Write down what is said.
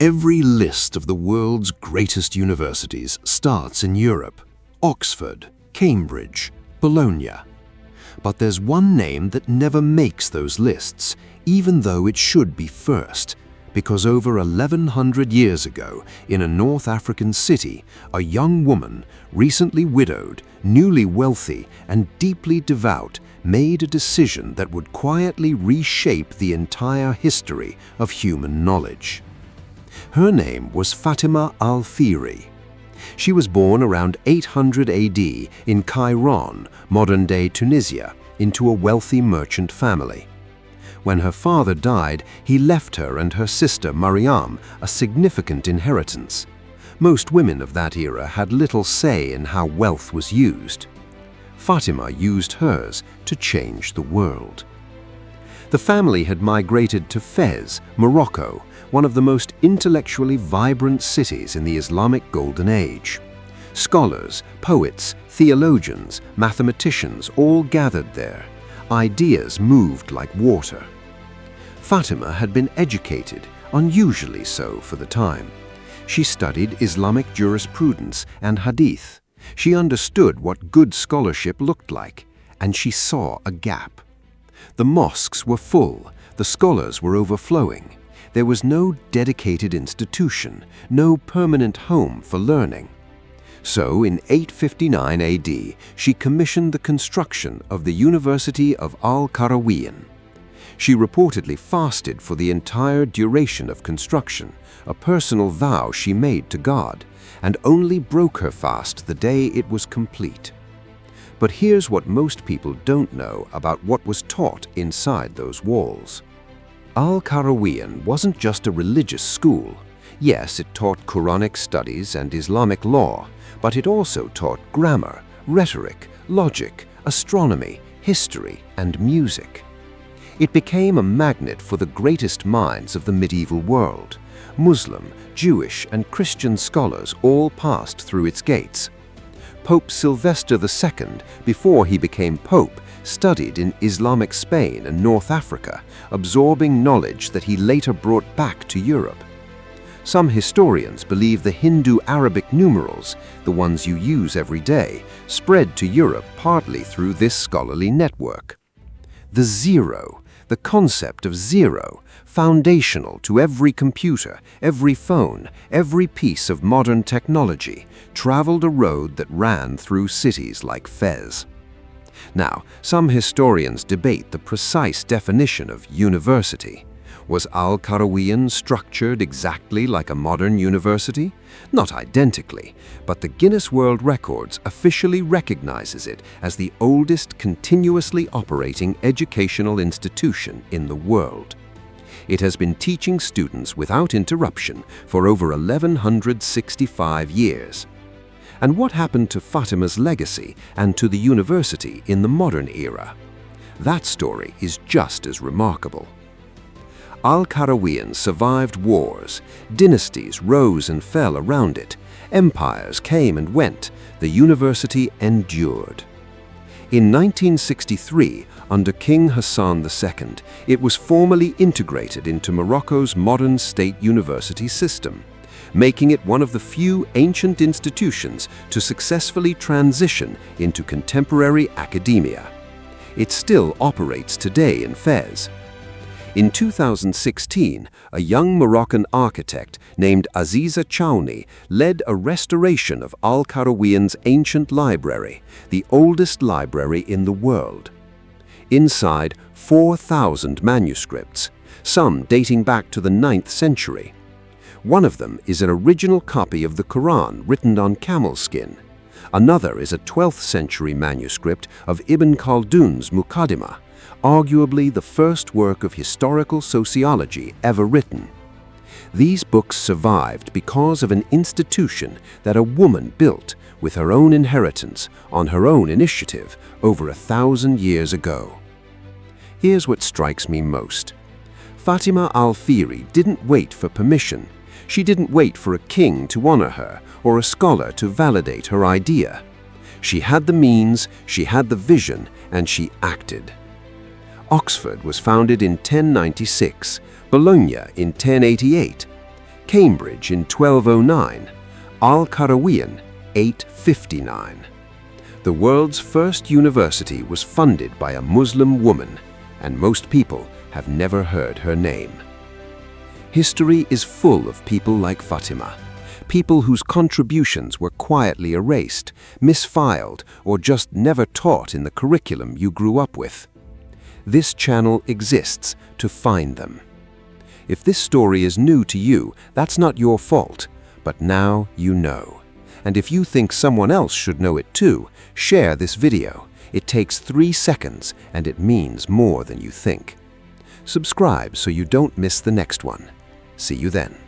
Every list of the world's greatest universities starts in Europe: Oxford, Cambridge, Bologna. But there's one name that never makes those lists, even though it should be first, because over 1100 years ago, in a North African city, a young woman, recently widowed, newly wealthy, and deeply devout, made a decision that would quietly reshape the entire history of human knowledge. Her name was Fatima al-Fihri. She was born around 800 AD in Cairo, modern-day Tunisia, into a wealthy merchant family. When her father died, he left her and her sister Mariam a significant inheritance. Most women of that era had little say in how wealth was used. Fatima used hers to change the world. The family had migrated to Fez, Morocco, one of the most intellectually vibrant cities in the Islamic Golden Age. Scholars, poets, theologians, mathematicians all gathered there. Ideas moved like water. Fatima had been educated, unusually so for the time. She studied Islamic jurisprudence and hadith. She understood what good scholarship looked like, and she saw a gap. The mosques were full, the scholars were overflowing. There was no dedicated institution, no permanent home for learning. So in 859 AD, she commissioned the construction of the University of Al Carowan. She reportedly fasted for the entire duration of construction, a personal vow she made to God, and only broke her fast the day it was complete. But here's what most people don't know about what was taught inside those walls. Al Qarawiyyin wasn't just a religious school. Yes, it taught Quranic studies and Islamic law, but it also taught grammar, rhetoric, logic, astronomy, history, and music. It became a magnet for the greatest minds of the medieval world. Muslim, Jewish, and Christian scholars all passed through its gates. Pope Sylvester II, before he became pope, studied in Islamic Spain and North Africa, absorbing knowledge that he later brought back to Europe. Some historians believe the Hindu-Arabic numerals, the ones you use every day, spread to Europe partly through this scholarly network. The zero, the concept of zero, foundational to every computer, every phone, every piece of modern technology, traveled a road that ran through cities like Fez. Now, some historians debate the precise definition of university. Was Al Qarawiyyin structured exactly like a modern university? Not identically, but the Guinness World Records officially recognizes it as the oldest continuously operating educational institution in the world. It has been teaching students without interruption for over 1165 years. And what happened to Fatima's legacy and to the university in the modern era? That story is just as remarkable. Al-Qarawiyyin survived wars, dynasties rose and fell around it, empires came and went, the university endured. In 1963, under King Hassan II, it was formally integrated into Morocco's modern state university system, making it one of the few ancient institutions to successfully transition into contemporary academia. It still operates today in Fez. In 2016, a young Moroccan architect named Aziza Chowni led a restoration of Al Qarawiyyin's ancient library, the oldest library in the world. Inside, 4,000 manuscripts, some dating back to the 9th century. One of them is an original copy of the Quran written on camel skin. Another is a 12th century manuscript of Ibn Khaldun's Muqaddimah, arguably the first work of historical sociology ever written. These books survived because of an institution that a woman built with her own inheritance on her own initiative over 1,000 years ago. Here's what strikes me most. Fatima al-Fihri didn't wait for permission. She didn't wait for a king to honor her or a scholar to validate her idea. She had the means, she had the vision, and she acted. Oxford was founded in 1096, Bologna in 1088. Cambridge in 1209, al-Qarawiyyin 859. The world's first university was funded by a Muslim woman, and most people have never heard her name. History is full of people like Fatima, people whose contributions were quietly erased, misfiled, or just never taught in the curriculum you grew up with. This channel exists to find them. If this story is new to you, that's not your fault, but now you know. And if you think someone else should know it too, share this video. It takes 3 seconds and it means more than you think. Subscribe so you don't miss the next one. See you then.